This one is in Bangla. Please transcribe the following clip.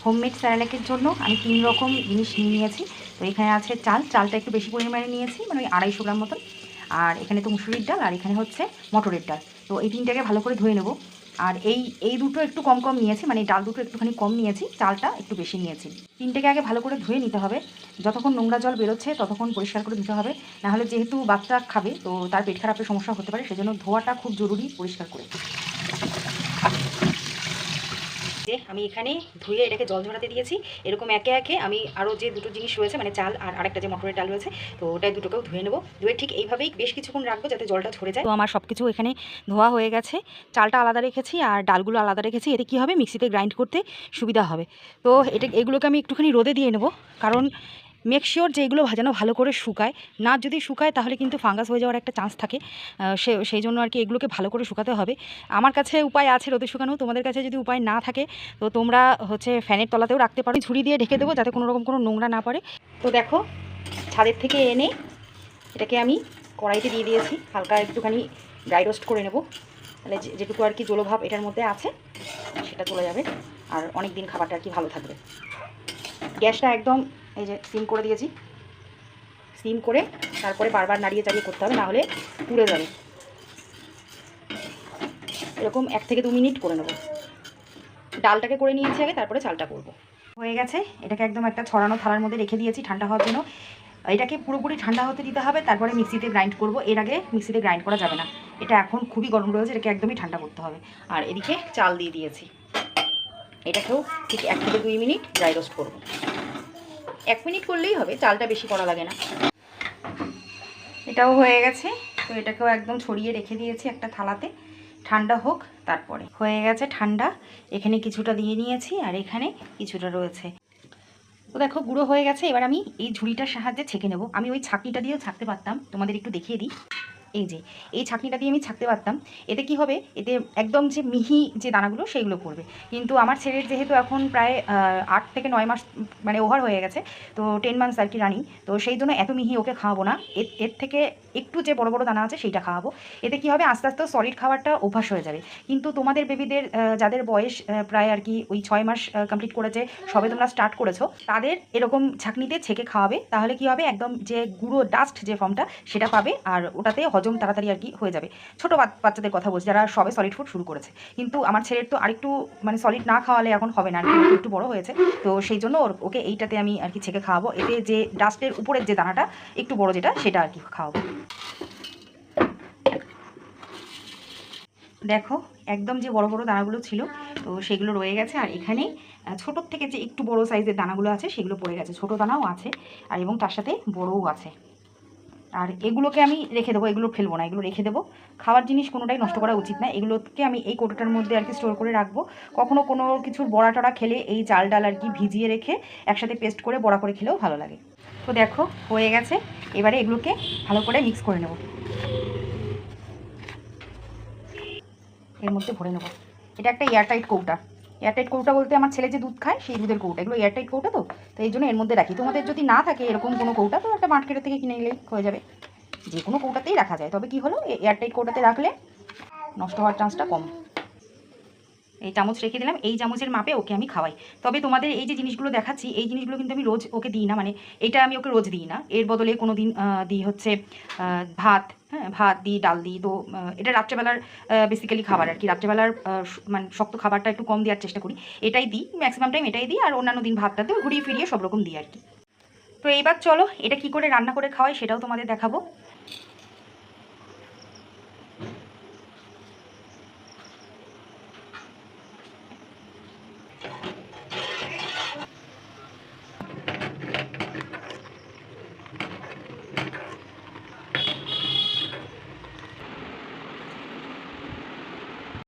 হোমমেড স্যারালাকের জন্য আমি 3 রকম জিনিস নিয়েছি। তো এখানে আছে চালটা একটু বেশি পরিমাণে নিয়েছি, মানে ওই 250 গ্রাম মতন। আর এখানে তো মুসুরির ডাল, আর এখানে হচ্ছে মটরের ডাল। তো এই তিনটাকে ভালো করে ধুয়ে নেব। আর এই দুটো একটু কম কম নিয়েছি, মানে ডাল দুটো একটুখানি কম নিয়েছি, চালটা একটু বেশি নিয়েছি। তিনটেকে আগে ভালো করে ধুয়ে নিতে হবে। যতক্ষণ নোংরা জল বেরোচ্ছে ততক্ষণ পরিষ্কার করে ধুতে হবে, নাহলে যেহেতু বাচ্চা খাবে তো তার পেট খারাপের সমস্যা হতে পারে, সেজন্য ধোয়াটা খুব জরুরি পরিষ্কার করে। আমি এখানে ধুয়ে এটাকে জল ঝরাতে দিয়েছি। এরকম একে একে আমি আরও যে দুটো জিনিস রয়েছে, মানে চাল আর আরেকটা যে মটরের ডাল রয়েছে, তো ওটাই দুটোকেও ধুয়ে নেবো। ধুয়ে ঠিক এইভাবেই বেশ কিছুক্ষণ রাখবো যাতে জলটা ঝরে যায়। তো আমার সব কিছু এখানে ধোয়া হয়ে গেছে, চালটা আলাদা রেখেছি আর ডালগুলো আলাদা রেখেছি। এতে কী হবে, মিক্সিতে গ্রাইন্ড করতে সুবিধা হবে। তো এগুলোকে আমি একটুখানি রোদে দিয়ে নেবো, কারণ মেক শিওর যে এগুলো যেন ভালো করে শুকায়। না যদি শুকায় তাহলে কিন্তু ফাঙ্গাস হয়ে যাওয়ার একটা চান্স থাকে। সেই জন্য আর কি এগুলোকে ভালো করে শুকাতে হবে। আমার কাছে উপায় আছে রোদে শুকানো, তোমাদের কাছে যদি উপায় না থাকে তো তোমরা হচ্ছে ফ্যানের তলাতেও রাখতে পারো। ঝুড়ি দিয়ে ঢেকে দেবো যাতে কোনো রকম কোনো নোংরা না পড়ে। তো দেখো, ছাদের থেকে এনে এটাকে আমি কড়াইতে দিয়ে দিয়েছি, হালকা একটুখানি ড্রাই রোস্ট করে নেব। তাহলে যেটুকু আর কি জলভাব এটার মধ্যে আছে সেটা চলে যাবে, আর অনেক দিন খাবারটা আর কি ভালো থাকবে। গ্যাসটা একদম এই যে সিম করে দিয়েছি। সিম করে তারপরে বারবার নাড়িয়ে চাড়িয়ে করতে হবে, নাহলে পুড়ে যাবে। এরকম 1 থেকে 2 মিনিট করে নেব। ডালটাকে করে নিয়েছি আগে, তারপরে চালটা করব। হয়ে গেছে, এটাকে একদম একটা ছড়ানো থালার মধ্যে রেখে দিয়েছি ঠান্ডা হওয়ার জন্য। এটাকে পুরোপুরি ঠান্ডা হতে দিতে হবে, তারপরে মিক্সিতে গ্রাইন্ড করব। এর আগে মিক্সিতে গ্রাইন্ড করা যাবে না, এটা এখন খুবই গরম রয়েছে, এটাকে একদমই ঠান্ডা করতে হবে। আর এদিকে চাল দিয়ে দিয়েছি, এটাকেও ঠিক 1 থেকে 2 মিনিট ড্রাই রোস্ট করব। 1 মিনিট করলেই হবে, চালটা বেশি করা লাগে না। এটাও হয়ে গেছে, তো এটাকেও একদম ছড়িয়ে রেখে দিয়েছি একটা থালাতে, ঠান্ডা হোক তারপরে। হয়ে গেছে ঠান্ডা, এখানে কিছুটা দিয়ে নিয়েছি আর এখানে কিছুটা রয়েছে। তো দেখো গুঁড়ো হয়ে গেছে। এবার আমি এই ঝুড়িটার সাহায্যে ছেঁকে নেব। আমি ওই ছাঁকনিটা দিয়েও ছাঁকতে পারতাম, তোমাদের একটু দেখিয়ে দিই। এই যে এই ছাঁকনিটা দিয়ে আমি ছাঁকতে পারতাম। এতে কি হবে, এতে একদম যে মিহি যে দানাগুলো সেইগুলো পড়বে। কিন্তু আমার ছেলের যেহেতু এখন প্রায় 8 থেকে 9 মাস, মানে ওভার হয়ে গেছে, তো 10 মান্থস আর কি রানিং, তো সেই জন্য এত মিহি ওকে খাওয়াবো না। এর থেকে একটু যে বড় বড় দানা আছে সেইটা খাওয়াবো। এতে কি হবে, আস্তে আস্তে সলিড খাবারটা অভ্যাস হয়ে যাবে। কিন্তু তোমাদের বেবিদের যাদের বয়স প্রায় আর কি ওই 6 মাস কমপ্লিট করেছে, সবে তোমরা স্টার্ট করেছো, তাদের এরকম ছাঁকনিতে ছেঁকে খাওয়াবে। তাহলে কি হবে, একদম যে গুঁড়ো ডাস্ট যে ফর্মটা সেটা পাবে, আর ওটাতে হজম তাড়াতাড়ি আর কি হয়ে যাবে। ছোটো বাচ্চাদের কথা বলছি, যারা সবে সলিড ফুড শুরু করেছে। কিন্তু আমার ছেলের তো আরেকটু মানে সলিড না খাওয়ালে এখন হবে না আর কি, একটু বড় হয়েছে। তো সেই জন্য ওকে এইটাতে আমি আর কি ছেঁকে খাওয়াবো। এতে যে ডাস্টের উপরের যে দানাটা একটু বড় যেটা, সেটা আর কি খাওয়াবো। দেখো একদম যে বড় বড় দানাগুলো ছিল তো সেগুলো রয়ে গেছে, আর এখানে ছোটোর থেকে যে একটু বড় সাইজের দানাগুলো আছে সেগুলো পড়ে গেছে। ছোটো দানাও আছে আর এবং তার সাথে বড়ও আছে। আর এগুলোকে আমি রেখে দেবো, এগুলো ফেলবো না, এগুলো রেখে দেবো। খাওয়ার জিনিস কোনোটাই নষ্ট করা উচিত না। এগুলোকে আমি এই কৌটোটার মধ্যে আর কি স্টোর করে রাখবো। কখনো কোনো কিছুর বড়া টড়া খেলে এই চাল ডাল আর কি ভিজিয়ে রেখে একসাথে পেস্ট করে বড়া করে খেলেও ভালো লাগে। তো দেখো হয়ে গেছে, এবারে এগুলোকে ভালো করে মিক্স করে নেব, এর মধ্যে ভরে নেব। এটা একটা এয়ারটাইট কৌটা। এয়ারটাইট কৌটা বলতে আমার ছেলে যে দুধ খায় সেই দুধের কৌটা, এগুলো এয়ারটাইট কৌটা, তো এই জন্য এর মধ্যে রাখি। তোমাদের যদি না থাকে এরকম কোনো কৌটা, তো একটা মার্কেটের থেকে কিনে নিলেই হয়ে যাবে। যে কোনো কৌটাতেই রাখা যায়, তবে কি হলো, এয়ারটাইট কৌটাতে রাখলে নষ্ট হওয়ার চান্সটা কম। এই চামচ রেখে দিলাম, এই চামচের মাপে ওকে আমি খাওয়াই। তবে তোমাদের এই যে জিনিসগুলো দেখাচ্ছি, এই জিনিসগুলো কিন্তু আমি রোজ ওকে দিই না, মানে এটা আমি ওকে রোজ দিই না। এর বদলে কোনো দিন দিই হচ্ছে ভাত, হ্যাঁ ভাত দিই, ডাল দিই। তো এটা রাত্রেবেলার বেসিক্যালি খাবার আর কি। রাত্রেবেলার মানে শক্ত খাবারটা একটু কম দেওয়ার চেষ্টা করি, এটাই দিই ম্যাক্সিমাম টাইম, এটাই দিই। আর অন্যান্য দিন ভাতটাতেও ঘুরিয়ে ফিরিয়ে সব রকম দিই আর কি। তো এইবার চলো এটা কি করে রান্না করে খাওয়াই সেটাও তোমাদের দেখাবো।